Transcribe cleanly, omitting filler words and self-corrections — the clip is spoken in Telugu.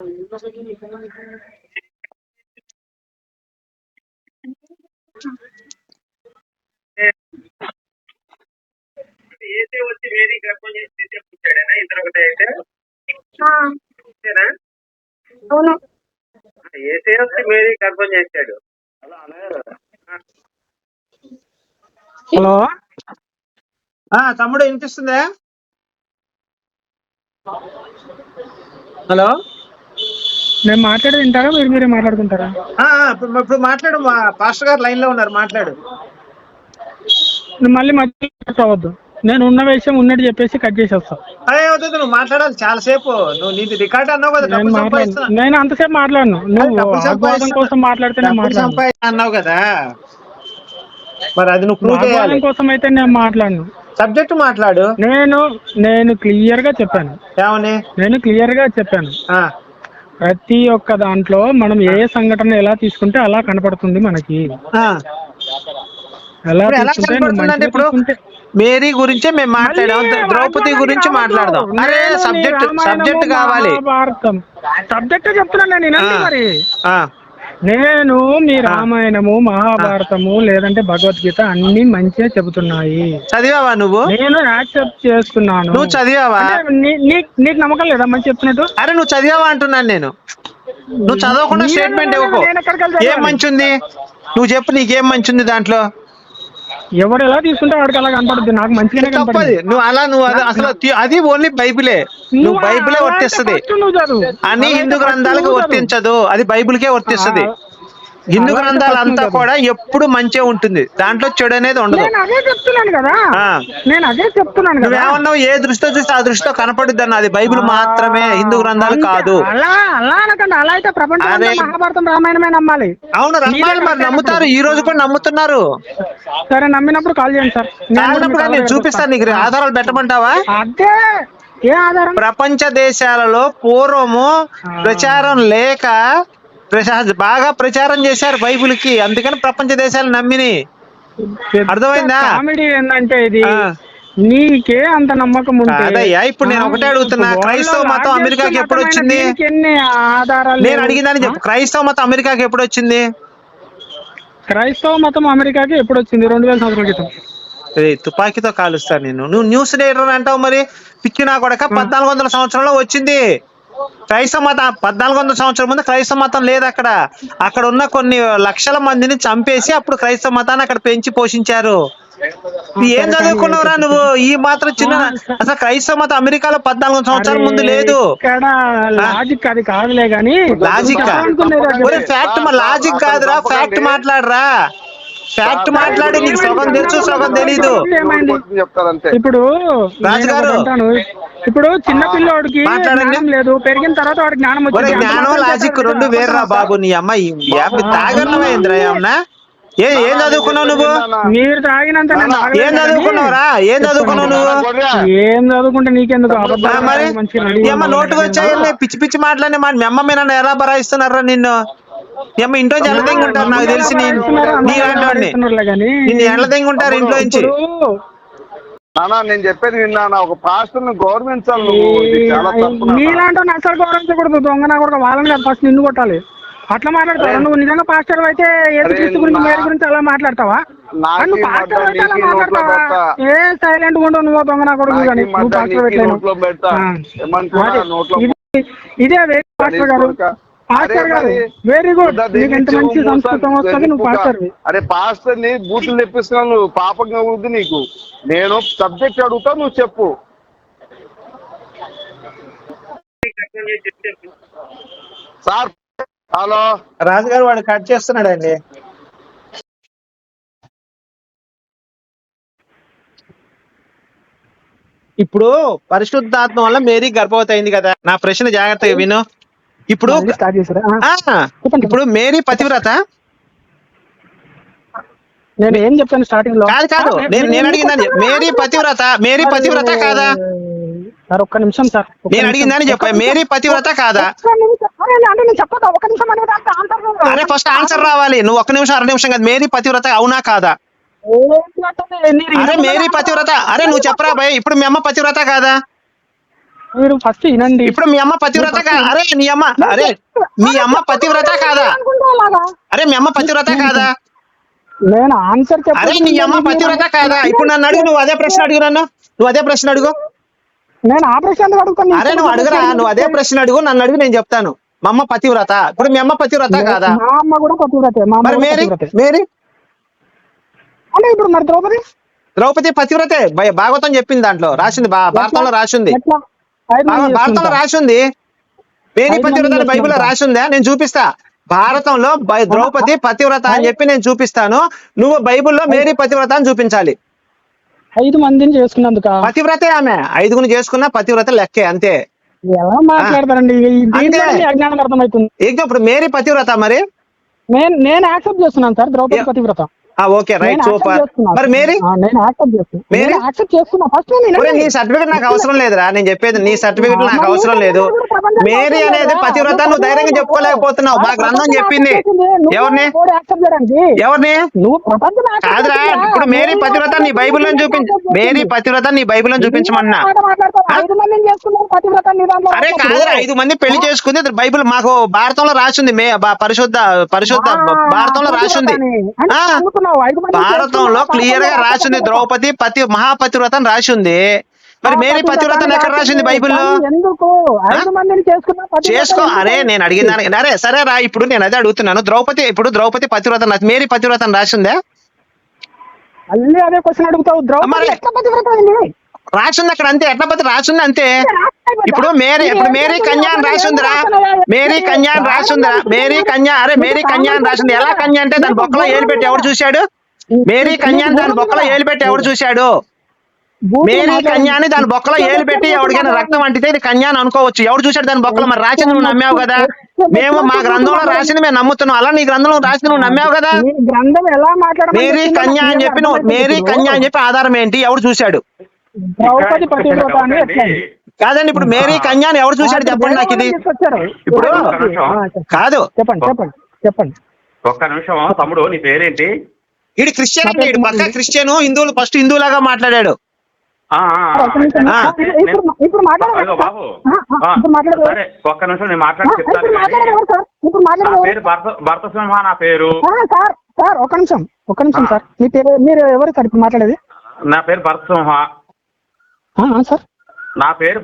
ఏసే వచ్చి మేరీ గర్భం చేసి పుట్టాడేనా ఇద్దరు ఒకటే అయితే? అవును. ఏసే వచ్చి మేరీ గర్భం చేశాడు. హలో తమ్ముడు వినిపిస్తుందా? హలో, నేను మాట్లాడేది వింటారా మీరే మాట్లాడుకుంటారా? ఇప్పుడు మాట్లాడు. మా పాస్టర్ గారు లైన్ లో ఉన్నారు, మాట్లాడు. నువ్వు మళ్ళీ మధ్య అవ్వద్దు. నేను ఉన్న విషయం ఉన్నట్టు చెప్పేసి కట్ చేసేస్తా. అదే అవుతుంది, నువ్వు మాట్లాడాలి చాలాసేపు. నువ్వు నీది రికార్డ్ అన్నావు కదా, డబ్బులు సంపాదిస్తున్నా. నేను అంతసేపు మాట్లాడను. నువ్వు వాగ్వాదం కోసం మాట్లాడితే నేను మాట్లాడను అన్నావు కదా, మరి అది నువ్వు ప్రూవ్ చేయాలి. కోసం అయితే నేను మాట్లాడను. సబ్జెక్ట్ మాట్లాడు. నేను క్లియర్ గా చెప్పాను. ఏమని? నేను క్లియర్ గా చెప్పాను. ప్రతి ఒక్క దాంట్లో మనం ఏ సంఘటన ఎలా తీసుకుంటే అలా కనపడుతుంది మనకి. ఎలా కనపడుతుందంటే ఇప్పుడు మేరీ గురించే మేము మాట్లాడాం, ద్రౌపది గురించి మాట్లాడదాం. అరే సబ్జెక్ట్ కావాలి. సబ్జెక్ట్ చెప్తున్నాను నేను. మరి నేను మీ రామాయణము, మహాభారతము లేదంటే భగవద్గీత అన్ని మంచిగా చెబుతున్నాయి. చదివావా నువ్వు? నేను యాక్సెప్ట్ చేస్తున్నాను. నువ్వు చదివావా? నీకు నమ్మకం లేదా మంచి చెప్తున్నట్టు? అరే నువ్వు చదివావా అంటున్నాను నేను. నువ్వు చదవకుండా స్టేట్మెంట్ ఇవ్వకు. ఏం మంచి ఉంది నువ్వు చెప్పు, నీకేం మంచి ఉంది దాంట్లో? ఎవరు ఎలా తీసుకుంటే వాడికి అలా కనపడుతుంది. నాకు మంచిగానే కనపడుతుంది. నువ్వు అసలు అది ఓన్లీ బైబిలే. నువ్వు బైబిలే వర్తిస్తుంది అని హిందూ గ్రంథాలకు వర్తించదు, అది బైబిల్కే వర్తిస్తుంది. హిందూ గ్రంథాలంతా కూడా ఎప్పుడు మంచిగా ఉంటుంది, దాంట్లో చెడు అనేది ఉండదు. అదే చెప్తున్నాను కదా, నేను అదే చెప్తున్నాను. నువ్వేమన్నావు? ఏ దృష్టితో చూస్తే ఆ దృష్టితో కనపడుద్ది అన్న, అది బైబిల్ మాత్రమే, హిందూ గ్రంథాలు కాదు. అలా అనకండి. అలా అయితే ప్రపంచం మహాభారతం రామాయణమే నమ్మాలి. అవును, నమ్మాలి. మరి నమ్ముతారు, ఈ రోజు కూడా నమ్ముతున్నారు. సరే, నమ్మినప్పుడు కాల్ చేయండి సార్. నేను చూపిస్తాను నీకు. ఆధారాలు పెట్టమంటావా? అదే ఏ ఆధారం? ప్రపంచ దేశాలలో పూర్వము ప్రచారం లేక బాగా ప్రచారం చేశారు బైబిల్ కి, అందుకని ప్రపంచ దేశాలు నమ్మిని. అర్థమైందా? కామెడీ ఏంటంటే ఇది నీకే అంత నమ్మకం ఉంటే. అదయ్యా, ఇప్పుడు నేను ఒకటే అడుగుతున్నా, క్రైస్తవ మతం అమెరికాకి ఎప్పుడు వచ్చింది? నేను అడిగిందని చెప్పు. క్రైస్తవ మతం అమెరికాకి ఎప్పుడు వచ్చింది? క్రైస్తవ మతం అమెరికాకి ఎప్పుడు వచ్చింది? 2000 సంవత్సరాల క్రితం. తుపాకీతో కాలుస్తాను నేను. నువ్వు న్యూస్ రీడర్ అంటావు, మరి పిచ్చి నా కొడక. 1400 సంవత్సరంలో వచ్చింది క్రైస్తవ మతం. 1400 సంవత్సరం ముందు క్రైస్తవ మతం లేదు అక్కడ. అక్కడ ఉన్న కొన్ని లక్షల మందిని చంపేసి అప్పుడు క్రైస్తవ మతాన్ని అక్కడ పెంచి పోషించారు. ఏం చదువుకున్నావురా నువ్వు? ఈ మాత్రం చిన్న అసలు క్రైస్తవ మతం అమెరికాలో 1400 సంవత్సరాల ముందు లేదు. లాజిక్ అది కాదులే గానీ. లాజిక్ ఫ్యాక్ట్, లాజిక్ కాదురా, ఫ్యాక్ట్ మాట్లాడరా. ఫ్యాక్ట్ మాట్లాడి నీకు సగం తెలుసు, సగం తెలీదు. ఇప్పుడు రాజుగారు, ఇప్పుడు చిన్న పిల్లోడికి జ్ఞానం లేదు, పెరిగిన తర్వాత వాడికి జ్ఞానం వచ్చింది. జ్ఞానం లాజిక్ రెండు వేర్రా బాబు. నీ అమ్మాయి తాగన్నమేంద్రా? ఏమన్నా ఏం చదువుకున్నావు నువ్వు? మీరు తాగినంత ఏం చదువుకున్నావురా? ఏం చదువుకున్నావు నువ్వు? ఏం చదువుకుంటే నీకెందుకు? మరి ఏమన్నా నోటుకు వచ్చాయని పిచ్చి పిచ్చి మాట్లాడి మీ అమ్మ మీద ఎలా బరాయిస్తున్నారా నిన్ను? ఏమో ఇంట్లో ఎల్లదెంగి ఉంటారు, నాకు తెలిసి నీలాంటి నిన్ను ఎల్లదెంగి ఉంటారు ఇంట్లో నుంచి. నేను చెప్పేది విన్నా. ఒక పాస్టర్ గౌరవించాలి. నీలాంటి అసలు గౌరవించకూడదు. దొంగ నా కూడా వాళ్ళని ఫస్ట్ నిన్ను కొట్టాలి. అట్లా మాట్లాడతావా నువ్వు? నిజంగా పాస్టర్ అయితే యేసుక్రీస్తు గురించి, మేరీ గురించి అలా మాట్లాడతావా? నువ్వు పాస్టర్ అయితే అలా మాట్లాడతావా? ఏ సైలెంట్ ఉండవు నువ్వు, దొంగ నా కొడుకు. కానీ నువ్వు పాస్టర్ పెట్టలేను. ఇదే పాస్టర్ గారు. పాస్టర్ గారు వెరీ గుడ్. నీకు ఎంత మంచి సంస్కృతం వస్తుంది, నువ్వు పాస్టర్. అరే పాస్టర్ ని బూతులు తెప్పిస్తున్నావు నువ్వు, పాపంగా ఉంది నీకు. నేను సబ్జెక్ట్ అడుగుతా, నువ్వు చెప్పు. సార్ హలో, రాజుగారు వాడు కట్ చేస్తున్నాడు అండి. ఇప్పుడు పరిశుద్ధాత్మ వల్ల మేరీ గర్భవతి అయింది కదా. నా ప్రశ్న జాగ్రత్తగా విను. ఇప్పుడు మేరీ పతివ్రత? నేను ఏం చెప్పాను స్టార్టింగ్ లో? కాదు, నేను అడిగిందని మేరీ పతివ్రత. మేరీ పతివ్రత కాదా? సార్ ఒక్క నిమిషం సార్, నేను అడిగిందని చెప్పా. మేరీ పతివ్రత కాదా? అరే ఫస్ట్ ఆన్సర్ రావాలి. నువ్వు 1 నిమిషం 2 నిమిషం కాదు. మేరీ పతివ్రత అవునా కాదా? అరే మేరీ పతివ్రత. అరే నువ్వు చెప్పరా భయ్, ఇప్పుడు మీ అమ్మ పతివ్రత కాదా? మీరు ఫస్ట్ వినండి. ఇప్పుడు మీ అమ్మ పతివ్రత అరే మీ అమ్మ మీ అమ్మ పతివ్రత కాదా? అరే మీ అమ్మ పతివ్రత కాదా? నేను ఆన్సర్ అరే మీ అమ్మ పతివ్రత కాదా? ఇప్పుడు నన్ను అడుగు, నువ్వు అదే ప్రశ్న అడుగు, నువ్వు అదే ప్రశ్న అడుగు. నేను ఆ ప్రశ్న ఎందుకు అడుగుతాను? అరే నువ్వు అడుగురా, నువ్వు అదే ప్రశ్న అడుగు, నన్ను అడుగు, నేను చెప్తాను. మా అమ్మ పతివ్రత. ఇప్పుడు మీ అమ్మ పతివ్రత కాదా? మా అమ్మ కూడా పతివ్రతే. మా మరి అమ్మ మేరీ పతివ్రతే. మేరీ అంటే ఇప్పుడు మరి ద్రౌపది పతివ్రతే. భాగవతం చెప్పింది, దాంట్లో రాసింది, భారతంలో రాసింది, ఎట్లా? 5 మంది భారతంలో రాసింది. మేరీ పతివ్రత అని బైబిల్లో రాసిందా? నేను చూపిస్తా. భారతంలో ద్రౌపది పతివ్రత అని చెప్పి నేను చూపిస్తాను. నువ్వు బైబిల్లో మేరీ పతివ్రత అని చూపించాలి. 5 మందిని చేసుకున్నందుక పతివ్రతే ఆమె. 5గుని చేసుకున్నా పతివ్రత లెక్కే, అంతే. ఎలా మాట్లాడతారండి? అంతే. అజ్ఞానం అర్థమవుతుంది. ఇప్పుడు మేరీ పతివ్రత మరి నేను యాక్సెప్ట్ చేస్తున్నాను సార్ ద్రౌపది పతివ్రత. Okay right, super. మరి మేరీ నేను యాక్సెప్ట్ చేస్తున్నా. ఫస్ట్ నీ సర్టిఫికెట్ నాకు అవసరం లేదురా, నేను చెప్పేది నీ సర్టిఫికెట్ నాకు అవసరం లేదు. మేరీ అనేది పతివ్రత నువ్వు ధైర్యంగా చెప్పుకోలేకపోతున్నావు. మా గ్రంథం చెప్పింది. ఎవరిని కాదురా, ఇప్పుడు మేరీ పతివ్రత నీ బైబిల్లో చూపించు. మేరీ పతివ్రత నీ బైబిల్లో చూపించమన్నా. అరే కాదురా, 5 మంది పెళ్లి చేసుకుంది బైబిల్ మాకు భారతంలో రాసింది. పరిశుద్ధ భారతంలో రాసింది. భారతంలో క్లియర్ గా రాసింది ద్రౌపది మహాపతివ్రత అని రాసింది. మరి మేరీ పతివ్రత ఎక్కడ రాసింది బైబిల్లో? చేసుకో. అరే నేను అడిగిన అరే సరే రా, ఇప్పుడు నేను అదే అడుగుతున్నాను. ద్రౌపది పతివ్రత మేరీ పతివ్రత అని రాసిందే? అదే క్వశ్చన్ అడుగుతావు. రాసింది అక్కడ, అంతే. ఎట్లా పతి రాసింది అంతే. ఇప్పుడు మేరీ కన్యా అని రాసిందిరా. మేరీ కన్యా అని రాసిందిరా. మేరీ కన్యా అని రాసింది. ఎలా కన్యా అంటే దాని బొక్కలో ఏలు పెట్టి ఎవరు చూశాడు? మేరీ కన్యాని దాని బొక్కలో ఏలు పెట్టి ఎవరు చూశాడు? మేరీ కన్యాని దాని బొక్కలో ఏలు పెట్టి ఎవరికైనా రక్తం అంటితే ఇది కన్యా అని అనుకోవచ్చు. ఎవరు చూశాడు దాని బొక్కలో? మరి రాసింది నువ్వు నమ్మావు కదా. మేము మా గ్రంథంలో రాసింది మేము నమ్ముతున్నాం. అలా నీ గ్రంథంలో రాసింది నువ్వు నమ్మావు కదా. మేరీ కన్యా అని చెప్పి నువ్వు మేరీ కన్యా అని చెప్పి ఆధారం ఏంటి? ఎవరు చూశాడు? కాదండి, ఇప్పుడు మేరీ కన్యాని ఎవరు చూశాడు చెప్పండి నాకు. ఇది ఇప్పుడు కాదు. చెప్పండి. ఒక్క నిమిషం తమ్ముడు, నీ పేరేంటి? ఇది క్రిస్టియన్ అంటే ఇటు పక్క క్రిస్టియన్. హిందువులు ఫస్ట్ హిందువులాగా మాట్లాడాడు. బాబు సరే, ఒక్క నిమిషం నేను మాట్లాడి చెప్తాను. భరత సింహ నా పేరు. సార్ ఒక నిమిషం సార్. మీ పేరు మీరు ఎవరు సార్ ఇప్పుడు మాట్లాడేది? నా పేరు భరత సింహ. సార్ నా పేరు